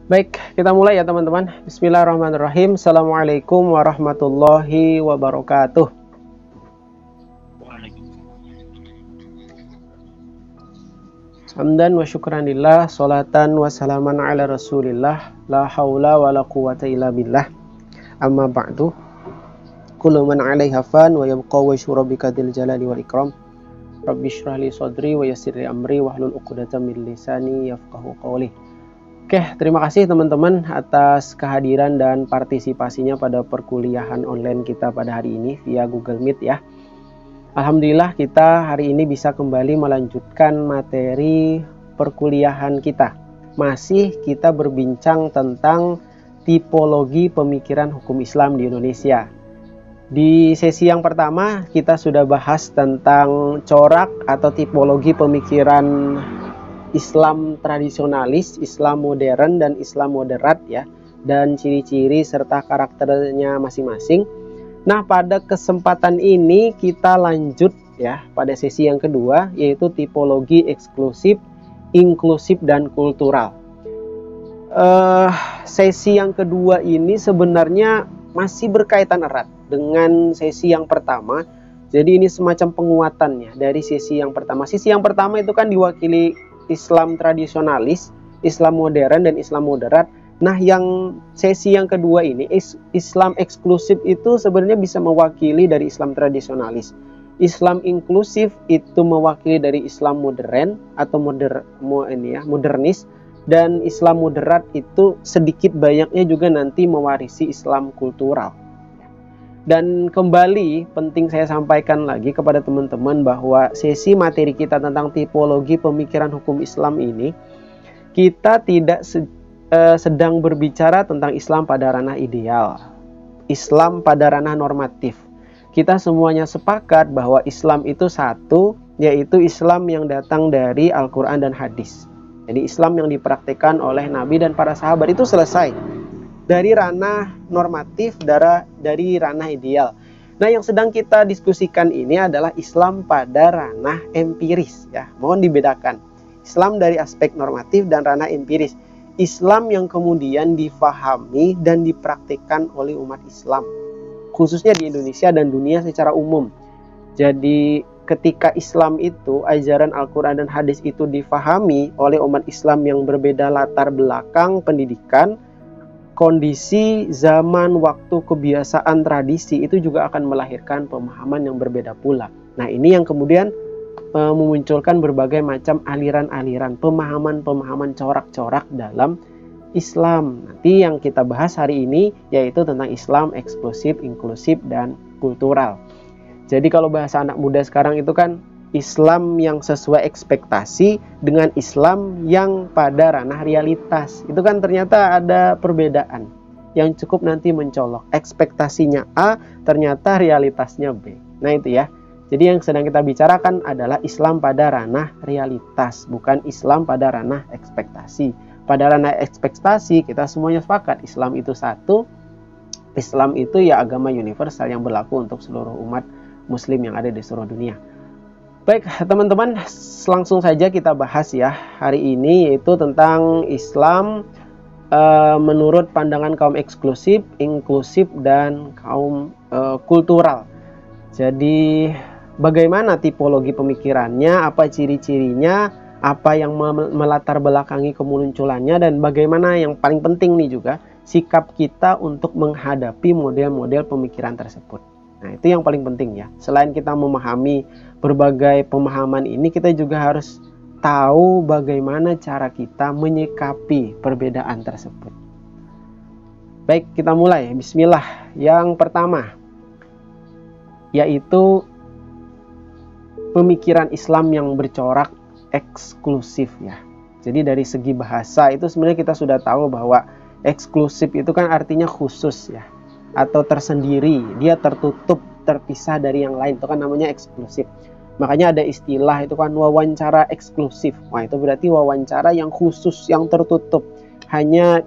Baik, kita mulai ya teman-teman. Bismillahirrahmanirrahim. Assalamualaikum warahmatullahi wabarakatuh. Hamdan wa syukranillah, salatan wa salaman ala rasulillah, la hawla wa la quwata illa billah. Amma ba'du. Kullu man 'alaiha fan wa yabqa wajhu rabbika dzil jalali wal ikram. Rabbi shrah li sadri wa yassir li amri wahlul 'uqdatam min lisani yafqahu qawli. Oke, terima kasih teman-teman atas kehadiran dan partisipasinya pada perkuliahan online kita pada hari ini via Google Meet ya. Alhamdulillah kita hari ini bisa kembali melanjutkan materi perkuliahan kita. Masih kita berbincang tentang tipologi pemikiran hukum Islam di Indonesia. Di sesi yang pertama kita sudah bahas tentang corak atau tipologi pemikiran Islam tradisionalis, Islam modern, dan Islam moderat ya, dan ciri-ciri serta karakternya masing-masing. Nah, pada kesempatan ini kita lanjut ya pada sesi yang kedua, yaitu tipologi eksklusif, inklusif, dan kultural. Sesi yang kedua ini sebenarnya masih berkaitan erat dengan sesi yang pertama. Jadi ini semacam penguatannya dari sesi yang pertama. Sesi yang pertama itu kan diwakili Islam tradisionalis, Islam modern, dan Islam moderat. Nah, yang sesi yang kedua ini Islam eksklusif itu sebenarnya bisa mewakili dari Islam tradisionalis. Islam inklusif itu mewakili dari Islam modern atau modernis, dan Islam moderat itu sedikit banyaknya juga nanti mewarisi Islam kultural. Dan kembali penting saya sampaikan lagi kepada teman-teman bahwa sesi materi kita tentang tipologi pemikiran hukum Islam ini, kita tidak sedang berbicara tentang Islam pada ranah ideal, Islam pada ranah normatif. Kita semuanya sepakat bahwa Islam itu satu, yaitu Islam yang datang dari Al-Quran dan hadis. Jadi Islam yang dipraktikkan oleh Nabi dan para sahabat itu selesai. Dari ranah normatif, dari ranah ideal. Nah, yang sedang kita diskusikan ini adalah Islam pada ranah empiris ya. Mohon dibedakan. Islam dari aspek normatif dan ranah empiris. Islam yang kemudian difahami dan dipraktikkan oleh umat Islam, khususnya di Indonesia dan dunia secara umum. Jadi ketika Islam itu, ajaran Al-Quran dan hadis itu difahami oleh umat Islam yang berbeda latar belakang pendidikan, kondisi, zaman, waktu, kebiasaan, tradisi, itu juga akan melahirkan pemahaman yang berbeda pula. Nah, ini yang kemudian memunculkan berbagai macam aliran-aliran, pemahaman-pemahaman corak-corak dalam Islam. Nanti yang kita bahas hari ini yaitu tentang Islam eksklusif, inklusif, dan kultural. Jadi kalau bahasa anak muda sekarang itu kan Islam yang sesuai ekspektasi dengan Islam yang pada ranah realitas. Itu kan ternyata ada perbedaan yang cukup nanti mencolok. Ekspektasinya A, ternyata realitasnya B. Nah itu ya. Jadi yang sedang kita bicarakan adalah Islam pada ranah realitas, bukan Islam pada ranah ekspektasi. Pada ranah ekspektasi kita semuanya sepakat Islam itu satu. Islam itu ya agama universal yang berlaku untuk seluruh umat Muslim yang ada di seluruh dunia. Baik teman-teman, langsung saja kita bahas ya hari ini, yaitu tentang Islam menurut pandangan kaum eksklusif, inklusif, dan kaum kultural. Jadi bagaimana tipologi pemikirannya, apa ciri-cirinya, apa yang melatar belakangi kemunculannya, dan bagaimana yang paling penting nih juga sikap kita untuk menghadapi model-model pemikiran tersebut. Nah, itu yang paling penting ya. Selain kita memahami berbagai pemahaman ini, kita juga harus tahu bagaimana cara kita menyikapi perbedaan tersebut. Baik, kita mulai. Bismillah. Yang pertama, yaitu pemikiran Islam yang bercorak eksklusif ya. Jadi dari segi bahasa itu sebenarnya kita sudah tahu bahwa eksklusif itu kan artinya khusus ya, atau tersendiri, dia tertutup, terpisah dari yang lain, itu kan namanya eksklusif. Makanya ada istilah itu kan wawancara eksklusif. Wah, itu berarti wawancara yang khusus, yang tertutup, hanya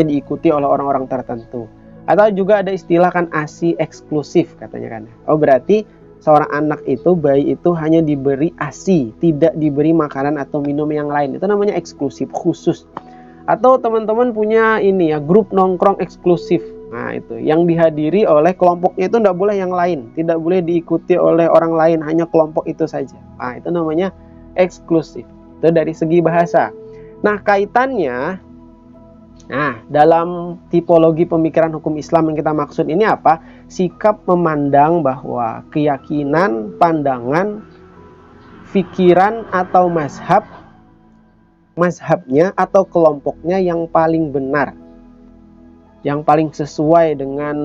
diikuti oleh orang-orang tertentu. Atau juga ada istilah kan ASI eksklusif katanya kan. Oh, berarti seorang anak itu, bayi itu hanya diberi ASI, tidak diberi makanan atau minum yang lain. Itu namanya eksklusif, khusus. Atau teman-teman punya ini ya, grup nongkrong eksklusif. Nah itu yang dihadiri oleh kelompoknya itu tidak boleh yang lain, tidak boleh diikuti oleh orang lain, hanya kelompok itu saja. Nah itu namanya eksklusif. Itu dari segi bahasa. Nah kaitannya, nah dalam tipologi pemikiran hukum Islam yang kita maksud ini apa? Sikap memandang bahwa keyakinan, pandangan, pikiran atau mazhabnya atau kelompoknya yang paling benar, yang paling sesuai dengan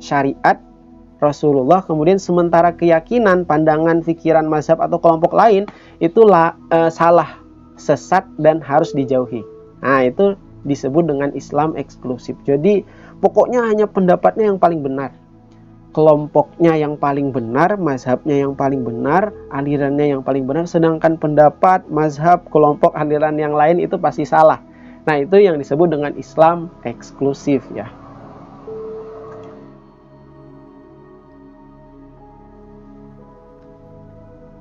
syariat Rasulullah. Kemudian sementara keyakinan, pandangan, pikiran, mazhab atau kelompok lain itulah salah, sesat dan harus dijauhi. Nah itu disebut dengan Islam eksklusif. Jadi pokoknya hanya pendapatnya yang paling benar, kelompoknya yang paling benar, mazhabnya yang paling benar, alirannya yang paling benar, sedangkan pendapat, mazhab, kelompok, aliran yang lain itu pasti salah. Nah itu yang disebut dengan Islam eksklusif ya.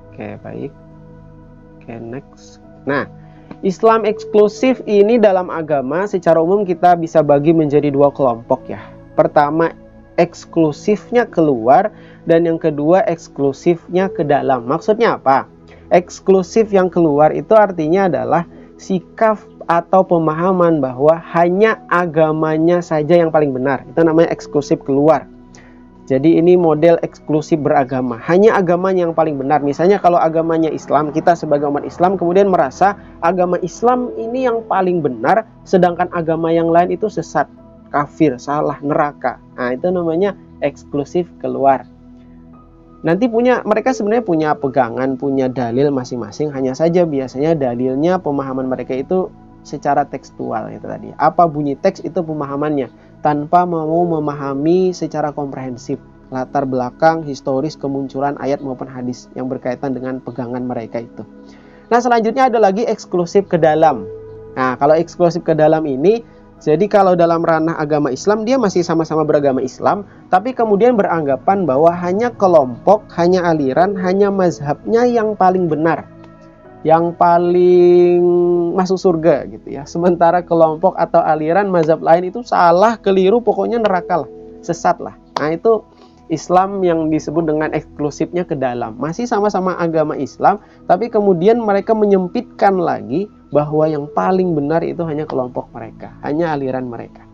Oke baik. Oke next. Nah Islam eksklusif ini dalam agama secara umum kita bisa bagi menjadi dua kelompok ya. Pertama eksklusifnya keluar, dan yang kedua eksklusifnya ke dalam. Maksudnya apa? Eksklusif yang keluar itu artinya adalah sikap atau pemahaman bahwa hanya agamanya saja yang paling benar. Itu namanya eksklusif keluar. Jadi ini model eksklusif beragama, hanya agamanya yang paling benar. Misalnya kalau agamanya Islam, kita sebagai umat Islam kemudian merasa agama Islam ini yang paling benar, sedangkan agama yang lain itu sesat, kafir, salah, neraka. Nah itu namanya eksklusif keluar. Nanti mereka sebenarnya punya pegangan, punya dalil masing-masing. Hanya saja biasanya dalilnya, pemahaman mereka itu secara tekstual itu tadi. Apa bunyi teks itu pemahamannya, tanpa mau memahami secara komprehensif latar belakang, historis, kemunculan ayat maupun hadis yang berkaitan dengan pegangan mereka itu. Nah selanjutnya ada lagi eksklusif ke dalam. Nah kalau eksklusif ke dalam ini, jadi kalau dalam ranah agama Islam dia masih sama-sama beragama Islam, tapi kemudian beranggapan bahwa hanya kelompok, hanya aliran, hanya mazhabnya yang paling benar, yang paling masuk surga gitu ya. Sementara kelompok atau aliran mazhab lain itu salah, keliru, pokoknya neraka lah, sesat lah. Nah itu Islam yang disebut dengan eksklusifnya ke dalam. Masih sama-sama agama Islam, tapi kemudian mereka menyempitkan lagi bahwa yang paling benar itu hanya kelompok mereka, hanya aliran mereka.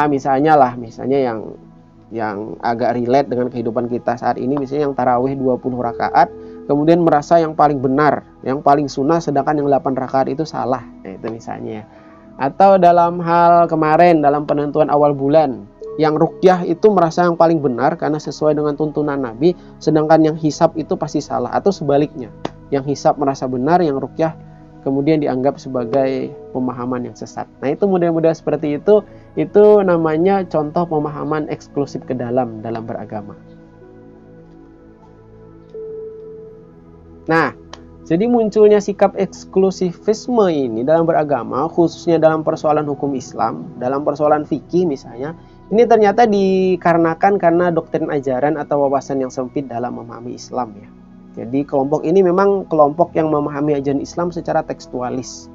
Misalnya yang agak relate dengan kehidupan kita saat ini, misalnya yang tarawih 20 rakaat, kemudian merasa yang paling benar, yang paling sunnah, sedangkan yang 8 rakaat itu salah. Nah, itu misalnya. Atau dalam hal kemarin, dalam penentuan awal bulan, yang ruqyah itu merasa yang paling benar karena sesuai dengan tuntunan Nabi, sedangkan yang hisab itu pasti salah. Atau sebaliknya, yang hisab merasa benar, yang ruqyah kemudian dianggap sebagai pemahaman yang sesat. Nah itu model-model seperti itu namanya contoh pemahaman eksklusif ke dalam beragama. Nah, jadi munculnya sikap eksklusifisme ini dalam beragama, khususnya dalam persoalan hukum Islam, dalam persoalan fikih misalnya, ini ternyata dikarenakan karena doktrin ajaran atau wawasan yang sempit dalam memahami Islam ya. Jadi kelompok ini memang kelompok yang memahami ajaran Islam secara tekstualis,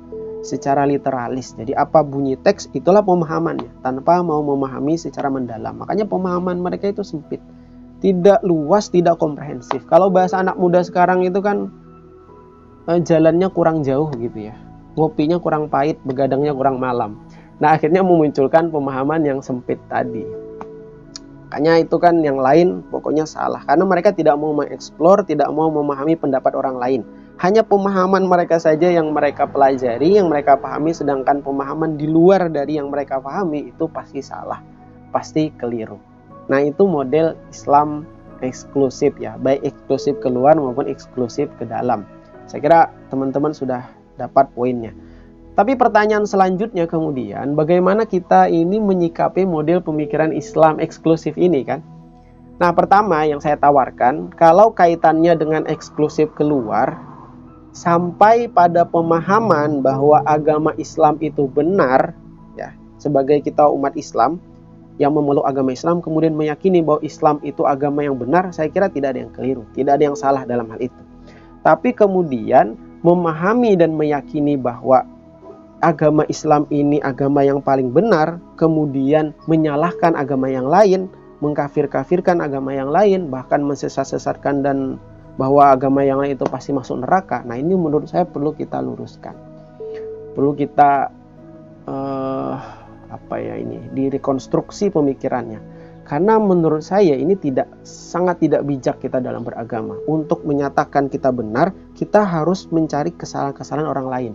secara literalis. Jadi apa bunyi teks itulah pemahamannya, tanpa mau memahami secara mendalam. Makanya pemahaman mereka itu sempit, tidak luas, tidak komprehensif. Kalau bahasa anak muda sekarang itu kan jalannya kurang jauh gitu ya, ngopinya kurang pahit, begadangnya kurang malam. Nah akhirnya memunculkan pemahaman yang sempit tadi. Makanya itu kan yang lain pokoknya salah, karena mereka tidak mau mengeksplor, tidak mau memahami pendapat orang lain. Hanya pemahaman mereka saja yang mereka pelajari, yang mereka pahami, sedangkan pemahaman di luar dari yang mereka pahami itu pasti salah, pasti keliru. Nah itu model Islam eksklusif ya, baik eksklusif keluar maupun eksklusif ke dalam. Saya kira teman-teman sudah dapat poinnya. Tapi pertanyaan selanjutnya kemudian, bagaimana kita ini menyikapi model pemikiran Islam eksklusif ini kan? Nah pertama yang saya tawarkan, kalau kaitannya dengan eksklusif keluar, sampai pada pemahaman bahwa agama Islam itu benar, ya, sebagai kita umat Islam yang memeluk agama Islam, kemudian meyakini bahwa Islam itu agama yang benar, saya kira tidak ada yang keliru, tidak ada yang salah dalam hal itu. Tapi kemudian memahami dan meyakini bahwa agama Islam ini agama yang paling benar, kemudian menyalahkan agama yang lain, mengkafir-kafirkan agama yang lain, bahkan mensesat-sesatkan dan bahwa agama yang lain itu pasti masuk neraka. Nah, ini menurut saya perlu kita luruskan. Perlu kita direkonstruksi pemikirannya. Karena menurut saya ini sangat tidak bijak kita dalam beragama. Untuk menyatakan kita benar, kita harus mencari kesalahan-kesalahan orang lain.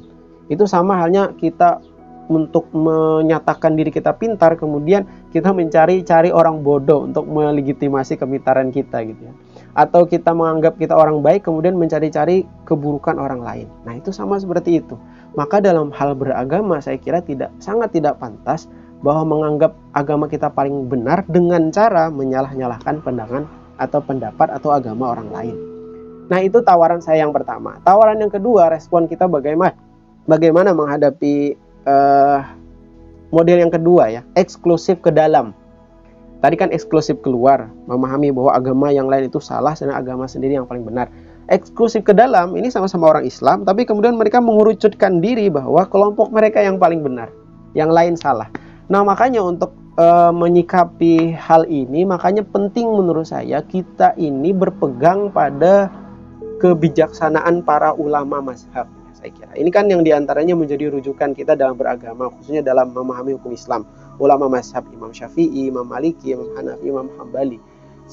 Itu sama halnya kita untuk menyatakan diri kita pintar, kemudian kita mencari orang bodoh untuk melegitimasi kepintaran kita gitu ya. Atau kita menganggap kita orang baik, kemudian mencari-cari keburukan orang lain. Nah, itu sama seperti itu. Maka dalam hal beragama saya kira sangat tidak pantas bahwa menganggap agama kita paling benar dengan cara menyalah-nyalahkan pandangan atau pendapat atau agama orang lain. Nah, itu tawaran saya yang pertama. Tawaran yang kedua, respon kita bagaimana menghadapi model yang kedua ya, eksklusif ke dalam. Tadi kan eksklusif keluar, memahami bahwa agama yang lain itu salah, sedangkan agama sendiri yang paling benar. Eksklusif ke dalam, ini sama-sama orang Islam, tapi kemudian mereka mengerucutkan diri bahwa kelompok mereka yang paling benar, yang lain salah. Nah, makanya untuk menyikapi hal ini, makanya penting menurut saya kita ini berpegang pada kebijaksanaan para ulama mazhab. Saya kira ini kan yang diantaranya menjadi rujukan kita dalam beragama, khususnya dalam memahami hukum Islam. Ulama mazhab Imam Syafi'i, Imam Maliki, Imam Hanafi, Imam Hambali.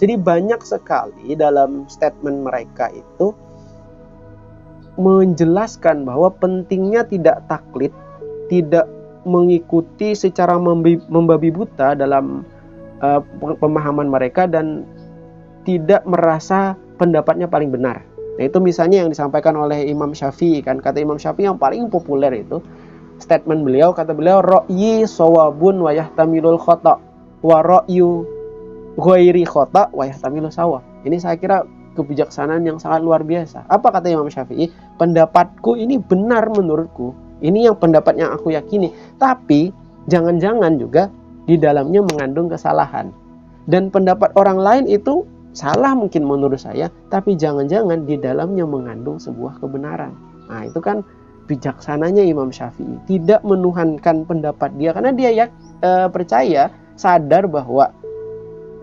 Jadi banyak sekali dalam statement mereka itu menjelaskan bahwa pentingnya tidak taklid, tidak mengikuti secara membabi buta dalam pemahaman mereka, dan tidak merasa pendapatnya paling benar. Nah, itu misalnya yang disampaikan oleh Imam Syafi'i kan, kata Imam Syafi'i yang paling populer itu statement beliau, kata beliau, ra'yi shawabun wa yahtamilul khata wa ra'yu ghairi khata wa yahtamilu sawab. Ini saya kira kebijaksanaan yang sangat luar biasa. Apa kata Imam Syafi'i? Pendapatku ini benar menurutku. Ini yang pendapat yang aku yakini. Tapi jangan-jangan juga di dalamnya mengandung kesalahan. Dan pendapat orang lain itu salah mungkin menurut saya, tapi jangan-jangan di dalamnya mengandung sebuah kebenaran. Nah, itu kan bijaksananya Imam Syafi'i, tidak menuhankan pendapat dia, karena dia percaya, sadar bahwa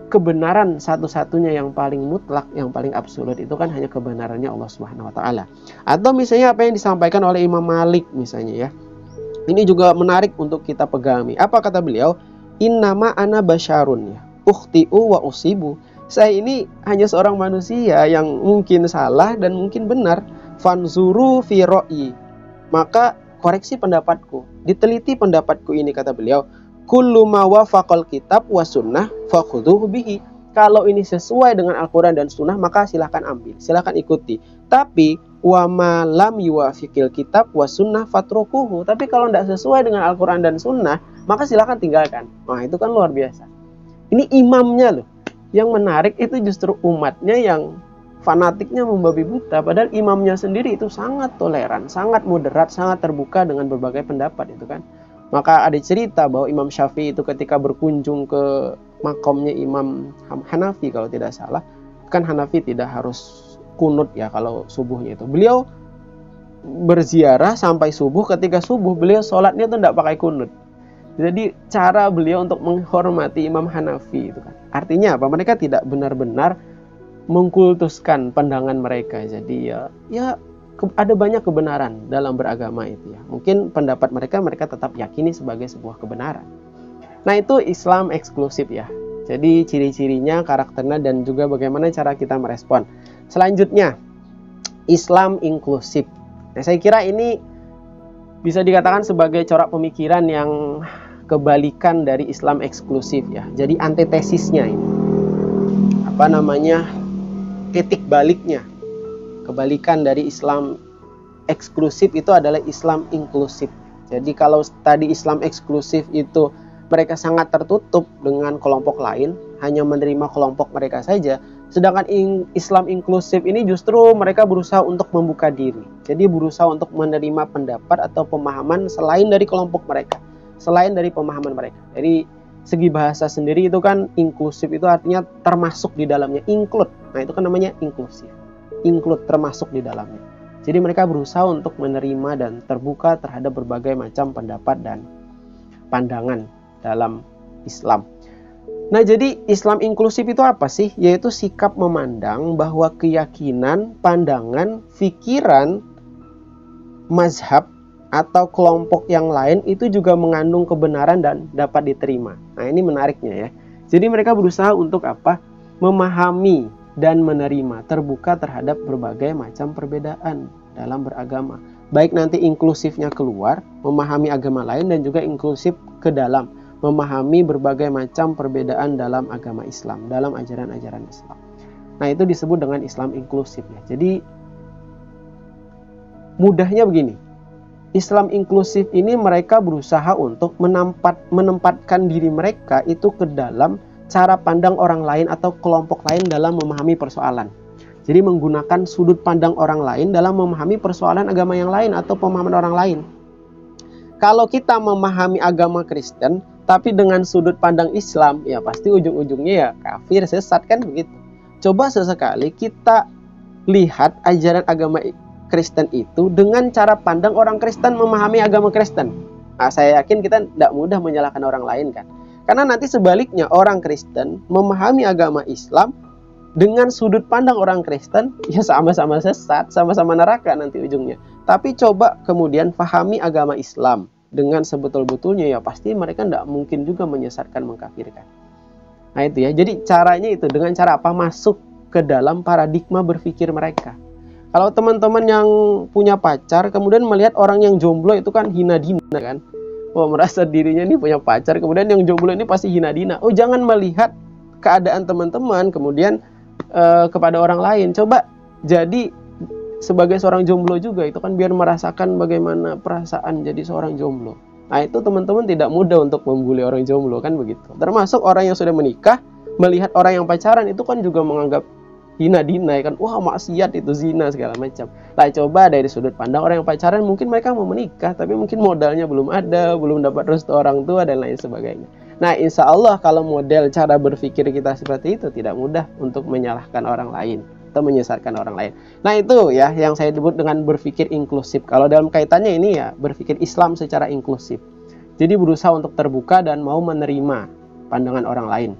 kebenaran satu-satunya yang paling mutlak, yang paling absolut itu kan hanya kebenarannya Allah Subhanahu wa taala. Atau misalnya apa yang disampaikan oleh Imam Malik misalnya ya. Ini juga menarik untuk kita pegami. Apa kata beliau? Innama ana basyarun ya, ukhti'u wa usibu. Saya ini hanya seorang manusia yang mungkin salah dan mungkin benar. Fanzuru fi ra'yi. Maka koreksi pendapatku, diteliti pendapatku ini, kata beliau. Kullu ma wafaqal kitab wa sunnah fakhudhuhu bihi. Kalau ini sesuai dengan Al-Quran dan Sunnah, maka silahkan ambil, silahkan ikuti. Tapi wa ma lam yuwafiqil kitab wa sunnah fatrukuhu. Tapi kalau tidak sesuai dengan Al-Quran dan Sunnah, maka silahkan tinggalkan. Nah, itu kan luar biasa. Ini imamnya loh. Yang menarik itu justru umatnya yang fanatiknya membabi buta, padahal imamnya sendiri itu sangat toleran, sangat moderat, sangat terbuka dengan berbagai pendapat itu kan. Maka ada cerita bahwa Imam Syafi'i itu ketika berkunjung ke makamnya Imam Hanafi kalau tidak salah, kan Hanafi tidak harus kunut ya kalau subuhnya itu. Beliau berziarah sampai subuh, ketika subuh beliau sholatnya itu tidak pakai kunut. Jadi cara beliau untuk menghormati Imam Hanafi itu kan. Artinya apa? Mereka tidak benar-benar mengkultuskan pandangan mereka. Jadi ya ada banyak kebenaran dalam beragama itu ya. Mungkin pendapat mereka tetap yakini sebagai sebuah kebenaran. Nah, itu Islam eksklusif ya. Jadi ciri-cirinya, karakternya, dan juga bagaimana cara kita merespon. Selanjutnya, Islam inklusif. Nah, saya kira ini bisa dikatakan sebagai corak pemikiran yang kebalikan dari Islam eksklusif ya. Jadi antitesisnya ini. Titik baliknya. Kebalikan dari Islam eksklusif itu adalah Islam inklusif. Jadi kalau tadi Islam eksklusif itu mereka sangat tertutup dengan kelompok lain, hanya menerima kelompok mereka saja. Sedangkan Islam inklusif ini justru mereka berusaha untuk membuka diri. Jadi berusaha untuk menerima pendapat atau pemahaman selain dari kelompok mereka, selain dari pemahaman mereka. Jadi segi bahasa sendiri itu kan inklusif itu artinya termasuk di dalamnya, include. Nah, itu kan namanya inklusif. Include, termasuk di dalamnya. Jadi mereka berusaha untuk menerima dan terbuka terhadap berbagai macam pendapat dan pandangan dalam Islam. Nah, jadi Islam inklusif itu apa sih? Yaitu sikap memandang bahwa keyakinan, pandangan, pikiran, mazhab atau kelompok yang lain itu juga mengandung kebenaran dan dapat diterima. Nah, ini menariknya ya. Jadi mereka berusaha untuk apa? Memahami dan menerima, terbuka terhadap berbagai macam perbedaan dalam beragama. Baik nanti inklusifnya keluar, memahami agama lain, dan juga inklusif ke dalam, memahami berbagai macam perbedaan dalam agama Islam, dalam ajaran-ajaran Islam. Nah, itu disebut dengan Islam inklusif ya. Jadi mudahnya begini, Islam inklusif ini mereka berusaha untuk menempatkan diri mereka itu ke dalam cara pandang orang lain atau kelompok lain dalam memahami persoalan. Jadi menggunakan sudut pandang orang lain dalam memahami persoalan agama yang lain atau pemahaman orang lain. Kalau kita memahami agama Kristen tapi dengan sudut pandang Islam, ya pasti ujung-ujungnya ya kafir, sesat kan begitu. Coba sesekali kita lihat ajaran agama Kristen itu dengan cara pandang orang Kristen memahami agama Kristen. Nah, saya yakin kita tidak mudah menyalahkan orang lain kan. Karena nanti sebaliknya orang Kristen memahami agama Islam dengan sudut pandang orang Kristen, ya sama-sama sesat, sama-sama neraka nanti ujungnya. Tapi coba kemudian pahami agama Islam dengan sebetul-betulnya, ya pasti mereka tidak mungkin juga menyesatkan, mengkafirkan. Nah itu ya, jadi caranya itu dengan cara apa? Masuk ke dalam paradigma berpikir mereka. Kalau teman-teman yang punya pacar kemudian melihat orang yang jomblo itu kan hina dina kan, oh merasa dirinya ini punya pacar, kemudian yang jomblo ini pasti hina dina. Oh, jangan melihat keadaan teman-teman kemudian kepada orang lain. Coba jadi sebagai seorang jomblo juga itu kan, biar merasakan bagaimana perasaan jadi seorang jomblo. Nah itu teman-teman tidak mudah untuk membuli orang jomblo kan begitu. Termasuk orang yang sudah menikah melihat orang yang pacaran itu kan juga menganggap hina dina kan, wah maksiat itu, zina segala macam. Nah coba dari sudut pandang orang yang pacaran, mungkin mereka mau menikah tapi mungkin modalnya belum ada, belum dapat restu orang tua dan lain sebagainya. Nah insya Allah kalau model cara berpikir kita seperti itu, tidak mudah untuk menyalahkan orang lain atau menyesatkan orang lain. Nah itu ya yang saya sebut dengan berpikir inklusif. Kalau dalam kaitannya ini ya berpikir Islam secara inklusif. Jadi berusaha untuk terbuka dan mau menerima pandangan orang lain.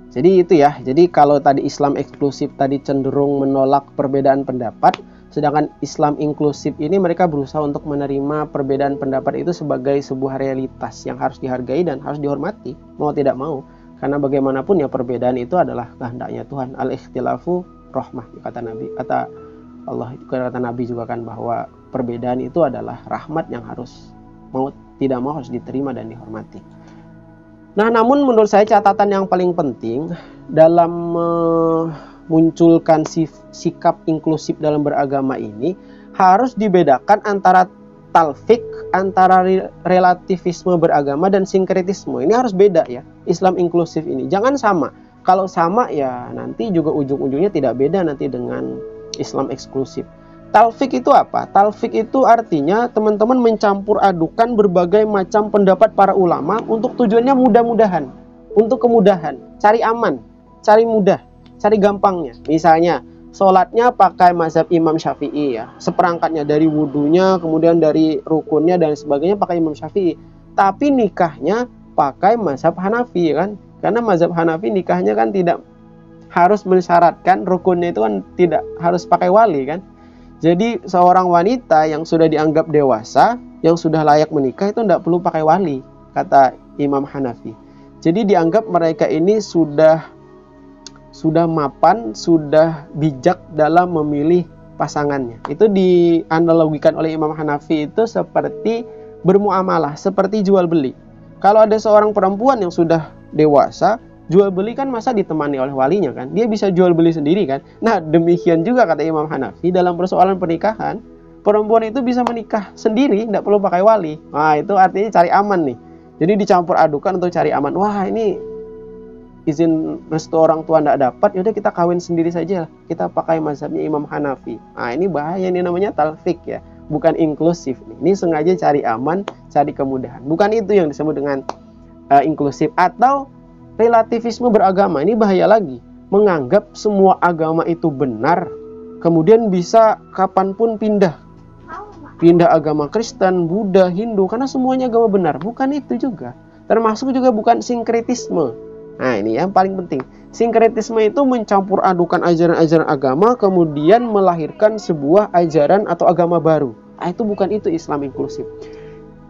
Jadi itu ya, jadi kalau tadi Islam eksklusif tadi cenderung menolak perbedaan pendapat, sedangkan Islam inklusif ini mereka berusaha untuk menerima perbedaan pendapat itu sebagai sebuah realitas yang harus dihargai dan harus dihormati, mau tidak mau. Karena bagaimanapun ya perbedaan itu adalah kehendaknya Tuhan. Al-ikhtilafu rahmah, kata Nabi, kata Allah, kata Nabi juga kan bahwa perbedaan itu adalah rahmat yang harus mau tidak mau harus diterima dan dihormati. Nah, namun menurut saya catatan yang paling penting dalam memunculkan sikap inklusif dalam beragama ini harus dibedakan antara talfik, antara relativisme beragama dan sinkretisme. Ini harus beda ya, Islam inklusif ini. Jangan sama. Kalau sama ya nanti juga ujung-ujungnya tidak beda nanti dengan Islam eksklusif. Talfik itu apa? Talfik itu artinya teman-teman mencampur adukan berbagai macam pendapat para ulama untuk tujuannya mudah-mudahan, untuk kemudahan, cari aman, cari mudah, cari gampangnya. Misalnya sholatnya pakai mazhab Imam Syafi'i ya, seperangkatnya dari wudunya, kemudian dari rukunnya dan sebagainya pakai Imam Syafi'i. Tapi nikahnya pakai mazhab Hanafi kan, karena mazhab Hanafi nikahnya kan tidak harus mensyaratkan, rukunnya itu kan tidak harus pakai wali kan. Jadi seorang wanita yang sudah dianggap dewasa, yang sudah layak menikah itu tidak perlu pakai wali, kata Imam Hanafi. Jadi dianggap mereka ini sudah mapan, sudah bijak dalam memilih pasangannya. Itu dianalogikan oleh Imam Hanafi itu seperti bermuamalah, seperti jual beli. Kalau ada seorang perempuan yang sudah dewasa, jual beli kan masa ditemani oleh walinya kan, dia bisa jual beli sendiri kan. Nah demikian juga kata Imam Hanafi dalam persoalan pernikahan, perempuan itu bisa menikah sendiri, tidak perlu pakai wali. Nah itu artinya cari aman nih. Jadi dicampur adukan untuk cari aman. Wah ini izin restu orang tua tidak dapat, yaudah kita kawin sendiri saja, kita pakai mazhabnya Imam Hanafi. Nah ini bahaya, ini namanya talfik ya, bukan inklusif. Ini sengaja cari aman, cari kemudahan. Bukan itu yang disebut dengan inklusif. Atau relativisme beragama, ini bahaya lagi, menganggap semua agama itu benar kemudian bisa kapanpun pindah agama Kristen, Buddha, Hindu, karena semuanya agama benar. Bukan itu juga. Termasuk juga bukan sinkretisme. Nah, ini yang paling penting. Sinkretisme itu mencampur adukan ajaran-ajaran agama, kemudian melahirkan sebuah ajaran atau agama baru. Nah, itu Islam inklusif.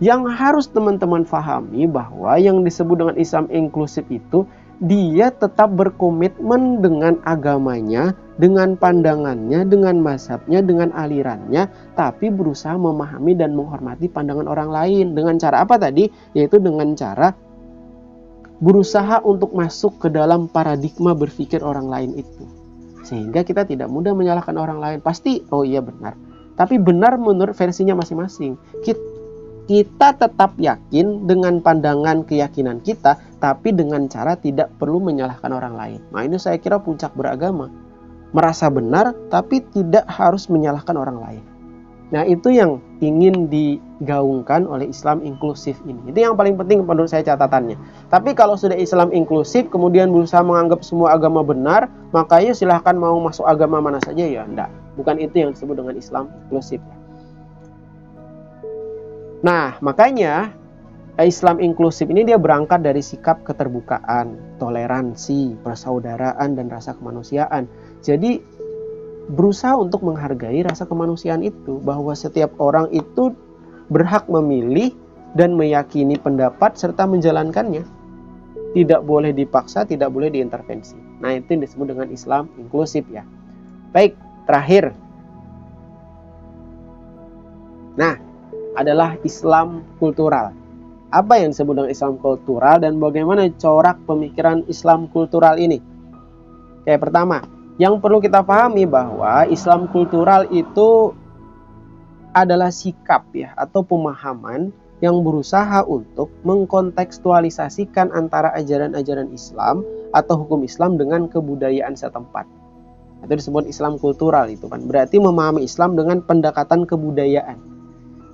Yang harus teman-teman pahami bahwa yang disebut dengan Islam inklusif itu, dia tetap berkomitmen dengan agamanya, dengan pandangannya, dengan mazhabnya, dengan alirannya, tapi berusaha memahami dan menghormati pandangan orang lain. Dengan cara apa tadi? Yaitu dengan cara berusaha untuk masuk ke dalam paradigma berpikir orang lain itu. Sehingga kita tidak mudah menyalahkan orang lain. Pasti, oh iya benar. Tapi benar menurut versinya masing-masing. Kita tetap yakin dengan pandangan keyakinan kita, tapi dengan cara tidak perlu menyalahkan orang lain. Nah, ini saya kira puncak beragama. Merasa benar, tapi tidak harus menyalahkan orang lain. Nah, itu yang ingin digaungkan oleh Islam inklusif ini. Itu yang paling penting menurut saya catatannya. Tapi kalau sudah Islam inklusif, kemudian berusaha menganggap semua agama benar, maka ya silahkan mau masuk agama mana saja, ya enggak. Bukan itu yang disebut dengan Islam inklusif. Nah, makanya Islam inklusif ini dia berangkat dari sikap keterbukaan, toleransi, persaudaraan, dan rasa kemanusiaan. Jadi berusaha untuk menghargai rasa kemanusiaan itu, bahwa setiap orang itu berhak memilih dan meyakini pendapat serta menjalankannya. Tidak boleh dipaksa, tidak boleh diintervensi. Nah, itu yang disebut dengan Islam inklusif ya. Baik, terakhir. Nah, adalah Islam kultural. Apa yang disebut dengan Islam kultural dan bagaimana corak pemikiran Islam kultural ini? Oke, pertama, yang perlu kita pahami bahwa Islam kultural itu adalah sikap ya atau pemahaman yang berusaha untuk mengkontekstualisasikan antara ajaran-ajaran Islam atau hukum Islam dengan kebudayaan setempat. Itu disebut Islam kultural itu kan. Berarti memahami Islam dengan pendekatan kebudayaan.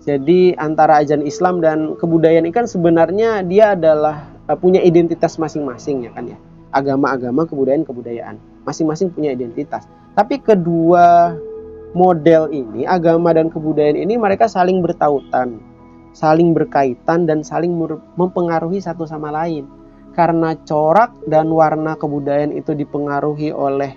Jadi antara ajaran Islam dan kebudayaan ini kan sebenarnya dia adalah punya identitas masing-masing ya kan ya. Agama-agama, kebudayaan-kebudayaan. Masing-masing punya identitas. Tapi kedua model ini, agama dan kebudayaan ini mereka saling bertautan, saling berkaitan dan saling mempengaruhi satu sama lain. Karena corak dan warna kebudayaan itu dipengaruhi oleh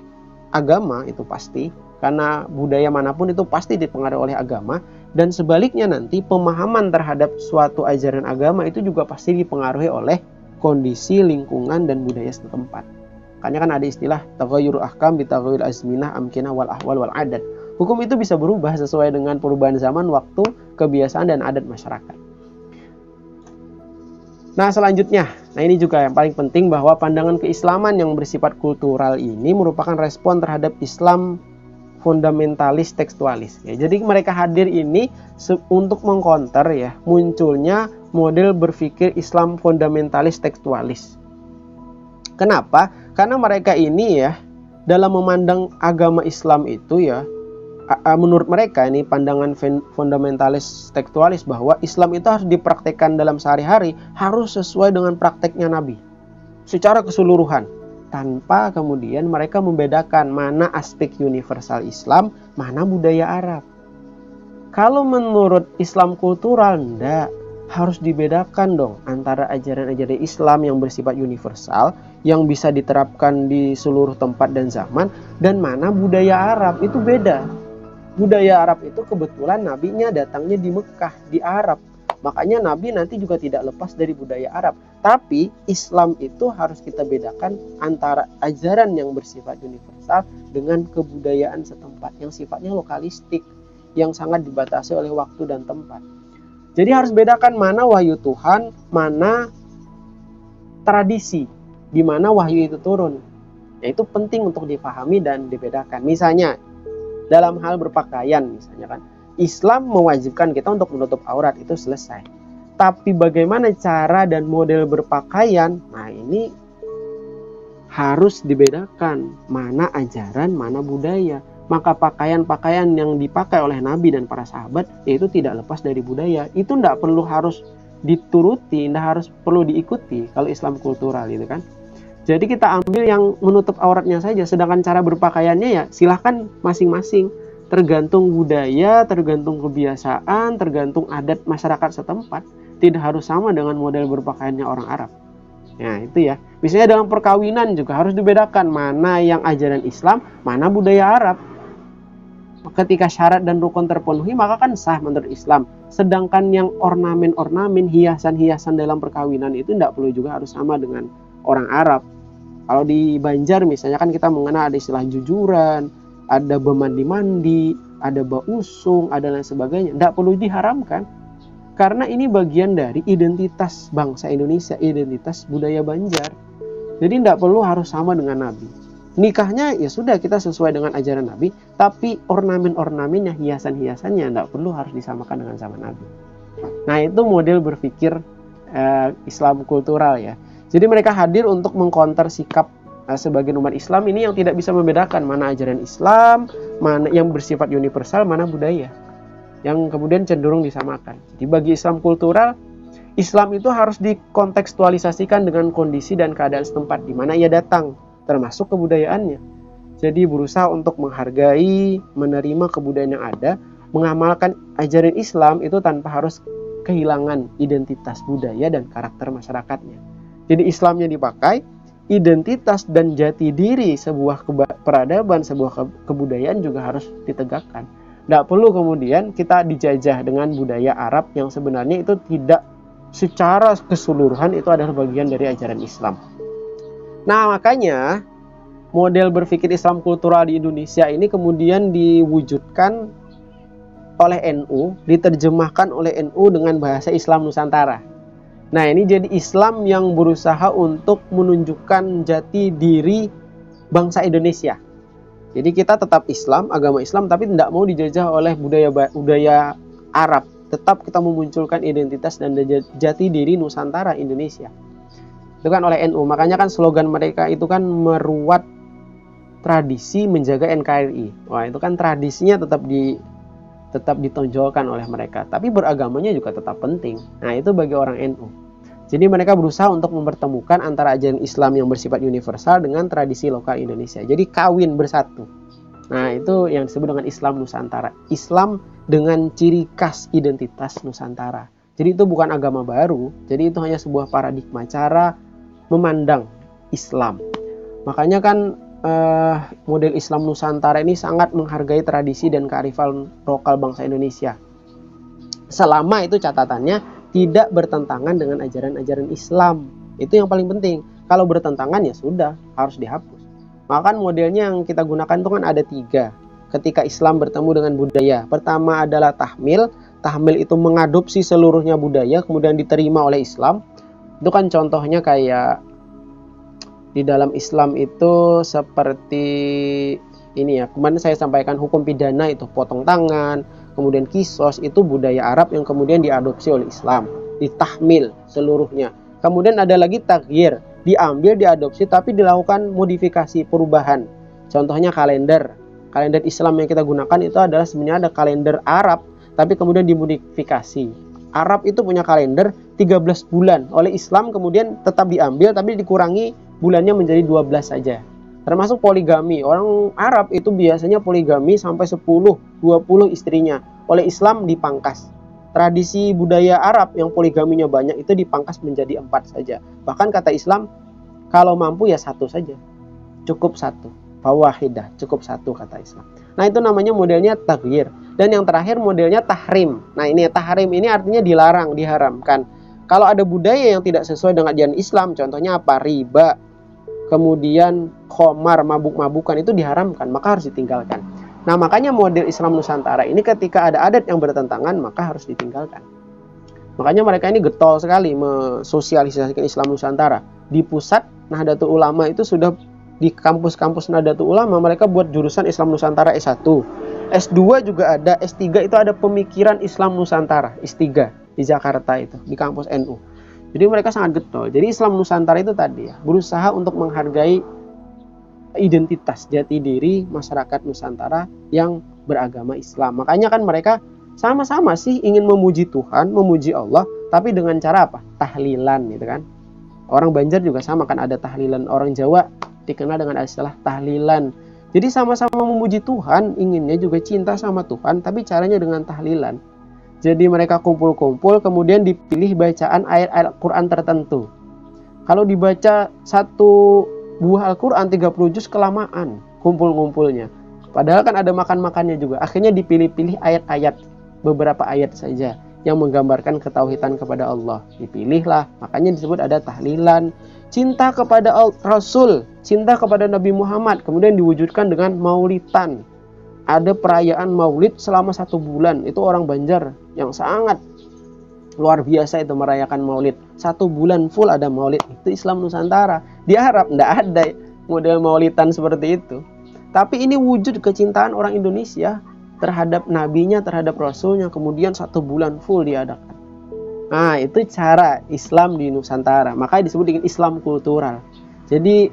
agama itu pasti. Karena budaya manapun itu pasti dipengaruhi oleh agama. Dan sebaliknya nanti pemahaman terhadap suatu ajaran agama itu juga pasti dipengaruhi oleh kondisi, lingkungan, dan budaya setempat. Makanya kan ada istilah taghayyur ahkam bitaghayyur azminah amkinah wal ahwal wal adat. Hukum itu bisa berubah sesuai dengan perubahan zaman, waktu, kebiasaan, dan adat masyarakat. Nah selanjutnya, ini juga yang paling penting bahwa pandangan keislaman yang bersifat kultural ini merupakan respon terhadap Islam fundamentalis tekstualis ya. Jadi mereka hadir ini untuk mengkonter ya munculnya model berpikir Islam fundamentalis tekstualis. Kenapa? Karena mereka ini ya dalam memandang agama Islam itu ya menurut mereka ini pandangan fundamentalis tekstualis bahwa Islam itu harus dipraktekkan dalam sehari-hari, harus sesuai dengan prakteknya Nabi secara keseluruhan. Tanpa kemudian mereka membedakan mana aspek universal Islam, mana budaya Arab. Kalau menurut Islam kultural, enggak. Harus dibedakan dong antara ajaran-ajaran Islam yang bersifat universal, yang bisa diterapkan di seluruh tempat dan zaman, dan mana budaya Arab, itu beda. Budaya Arab itu kebetulan nabinya datangnya di Mekah, di Arab. Makanya Nabi nanti juga tidak lepas dari budaya Arab. Tapi Islam itu harus kita bedakan antara ajaran yang bersifat universal dengan kebudayaan setempat yang sifatnya lokalistik, yang sangat dibatasi oleh waktu dan tempat. Jadi harus bedakan mana wahyu Tuhan, mana tradisi, di mana wahyu itu turun. Ya, itu penting untuk dipahami dan dibedakan. Misalnya dalam hal berpakaian misalnya kan. Islam mewajibkan kita untuk menutup aurat, itu selesai. Tapi bagaimana cara dan model berpakaian, nah ini harus dibedakan mana ajaran, mana budaya. Maka pakaian-pakaian yang dipakai oleh Nabi dan para sahabat yaitu tidak lepas dari budaya. Itu tidak perlu harus dituruti, tidak harus perlu diikuti kalau Islam kultural itu kan. Jadi kita ambil yang menutup auratnya saja, sedangkan cara berpakaiannya ya silahkan masing-masing. Tergantung budaya, tergantung kebiasaan, tergantung adat masyarakat setempat. Tidak harus sama dengan model berpakaiannya orang Arab. Nah itu ya. Misalnya dalam perkawinan juga harus dibedakan mana yang ajaran Islam, mana budaya Arab. Ketika syarat dan rukun terpenuhi maka kan sah menurut Islam. Sedangkan yang ornamen-ornamen, hiasan-hiasan dalam perkawinan itu tidak perlu juga harus sama dengan orang Arab. Kalau di Banjar misalnya kan kita mengenal ada istilah jujuran, ada bemandi-mandi, ada bausung, ada lain sebagainya. Tidak perlu diharamkan. Karena ini bagian dari identitas bangsa Indonesia, identitas budaya Banjar. Jadi tidak perlu harus sama dengan Nabi. Nikahnya ya sudah kita sesuai dengan ajaran Nabi, tapi ornamen-ornamennya, hiasan-hiasannya tidak perlu harus disamakan dengan zaman Nabi. Nah itu model berpikir Islam kultural ya. Jadi mereka hadir untuk mengcounter sikap sebagian umat Islam ini yang tidak bisa membedakan mana ajaran Islam, mana yang bersifat universal, mana budaya yang kemudian cenderung disamakan. Jadi bagi Islam kultural, Islam itu harus dikontekstualisasikan dengan kondisi dan keadaan setempat di mana ia datang, termasuk kebudayaannya. Jadi berusaha untuk menghargai, menerima kebudayaan yang ada, mengamalkan ajaran Islam itu tanpa harus kehilangan identitas budaya dan karakter masyarakatnya. Jadi Islamnya dipakai, identitas dan jati diri sebuah peradaban, sebuah kebudayaan juga harus ditegakkan. Tidak perlu kemudian kita dijajah dengan budaya Arab yang sebenarnya itu tidak secara keseluruhan itu adalah bagian dari ajaran Islam. Nah makanya model berpikir Islam kultural di Indonesia ini kemudian diwujudkan oleh NU, diterjemahkan oleh NU dengan bahasa Islam Nusantara. Nah ini jadi Islam yang berusaha untuk menunjukkan jati diri bangsa Indonesia. Jadi kita tetap Islam, agama Islam, tapi tidak mau dijajah oleh budaya Arab. Tetap kita memunculkan identitas dan jati diri Nusantara Indonesia. Itu kan oleh NU. Makanya kan slogan mereka itu kan meruat tradisi menjaga NKRI. Wah itu kan tradisinya tetap ditonjolkan oleh mereka. Tapi beragamanya juga tetap penting. Nah itu bagi orang NU. Jadi mereka berusaha untuk mempertemukan antara ajaran Islam yang bersifat universal dengan tradisi lokal Indonesia. Jadi kawin bersatu. Nah itu yang disebut dengan Islam Nusantara. Islam dengan ciri khas identitas Nusantara. Jadi itu bukan agama baru. Jadi itu hanya sebuah paradigma cara memandang Islam. Makanya kan model Islam Nusantara ini sangat menghargai tradisi dan kearifan lokal bangsa Indonesia. Selama itu catatannya tidak bertentangan dengan ajaran-ajaran Islam. Itu yang paling penting. Kalau bertentangan ya sudah, harus dihapus. Maka modelnya yang kita gunakan itu kan ada 3. Ketika Islam bertemu dengan budaya. Pertama adalah tahmil. Tahmil itu mengadopsi seluruhnya budaya, kemudian diterima oleh Islam. Itu kan contohnya kayak di dalam Islam itu seperti ini ya. Kemarin saya sampaikan hukum pidana itu potong tangan, kemudian kisos itu budaya Arab yang kemudian diadopsi oleh Islam, ditahmil seluruhnya. Kemudian ada lagi taghyir, diambil, diadopsi tapi dilakukan modifikasi, perubahan. Contohnya kalender. Kalender Islam yang kita gunakan itu adalah sebenarnya ada kalender Arab tapi kemudian dimodifikasi. Arab itu punya kalender 13 bulan, oleh Islam kemudian tetap diambil tapi dikurangi bulannya menjadi 12 saja. Termasuk poligami. Orang Arab itu biasanya poligami sampai 10-20 istrinya. Oleh Islam dipangkas. Tradisi budaya Arab yang poligaminya banyak itu dipangkas menjadi 4 saja. Bahkan kata Islam, kalau mampu ya 1 saja. Cukup 1. Fawahidah, cukup 1 kata Islam. Nah itu namanya modelnya taghyir. Dan yang terakhir modelnya tahrim. Nah ini tahrim ini artinya dilarang, diharamkan. Kalau ada budaya yang tidak sesuai dengan ajaran Islam, contohnya apa? Riba, kemudian khomar, mabuk-mabukan itu diharamkan, maka harus ditinggalkan. Nah makanya model Islam Nusantara ini ketika ada adat yang bertentangan maka harus ditinggalkan. Makanya mereka ini getol sekali mensosialisasikan Islam Nusantara. Di pusat Nahdlatul Ulama itu sudah di kampus-kampus Nahdlatul Ulama mereka buat jurusan Islam Nusantara S1. S2 juga ada, S3 itu ada pemikiran Islam Nusantara, S3 di Jakarta itu, di kampus NU. Jadi mereka sangat getol. Jadi Islam Nusantara itu tadi ya, berusaha untuk menghargai identitas jati diri masyarakat Nusantara yang beragama Islam. Makanya kan mereka sama-sama sih ingin memuji Tuhan, memuji Allah, tapi dengan cara apa? Tahlilan gitu kan. Orang Banjar juga sama kan, ada tahlilan. Orang Jawa dikenal dengan istilah tahlilan. Jadi sama-sama memuji Tuhan, inginnya juga cinta sama Tuhan, tapi caranya dengan tahlilan. Jadi mereka kumpul-kumpul, kemudian dipilih bacaan ayat-ayat Quran tertentu. Kalau dibaca satu buah Al-Quran 30 juz kelamaan kumpul-kumpulnya. Padahal kan ada makan-makannya juga. Akhirnya dipilih-pilih ayat-ayat, beberapa ayat saja yang menggambarkan ketauhidan kepada Allah. Dipilihlah, makanya disebut ada tahlilan. Cinta kepada Rasul, cinta kepada Nabi Muhammad, kemudian diwujudkan dengan maulidan. Ada perayaan maulid selama 1 bulan. Itu orang Banjar yang sangat luar biasa itu merayakan maulid. 1 bulan full ada maulid. Itu Islam Nusantara. Di Arab tidak ada model maulidan seperti itu. Tapi ini wujud kecintaan orang Indonesia terhadap nabinya, terhadap rasulnya, kemudian 1 bulan full diadakan. Nah, itu cara Islam di Nusantara. Makanya disebut dengan Islam kultural. Jadi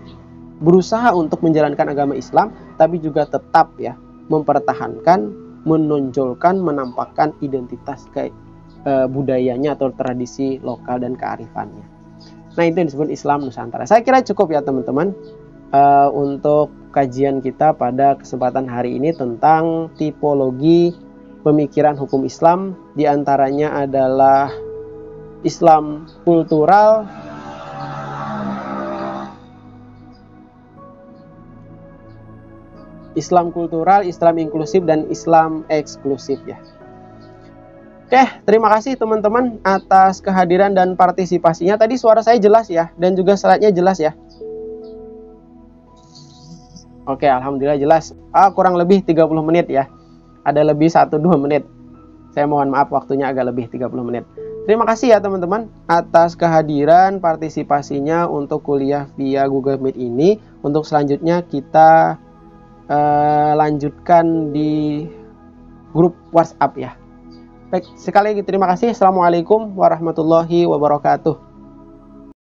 berusaha untuk menjalankan agama Islam, tapi juga tetap ya mempertahankan, menonjolkan, menampakkan identitas budayanya atau tradisi lokal dan kearifannya. Nah, itu yang disebut Islam Nusantara. Saya kira cukup ya teman-teman untuk kajian kita pada kesempatan hari ini tentang tipologi pemikiran hukum Islam. Di antaranya adalah Islam kultural, Islam inklusif, dan Islam eksklusif ya. Oke, terima kasih teman-teman atas kehadiran dan partisipasinya. Tadi suara saya jelas ya, dan juga slide-nya jelas ya. Oke, alhamdulillah jelas. Kurang lebih 30 menit ya. Ada lebih 1-2 menit. Saya mohon maaf waktunya agak lebih 30 menit. Terima kasih ya teman-teman atas kehadiran partisipasinya untuk kuliah via Google Meet ini. Untuk selanjutnya kita lanjutkan di grup WhatsApp ya. Baik, sekali lagi terima kasih. Assalamualaikum warahmatullahi wabarakatuh.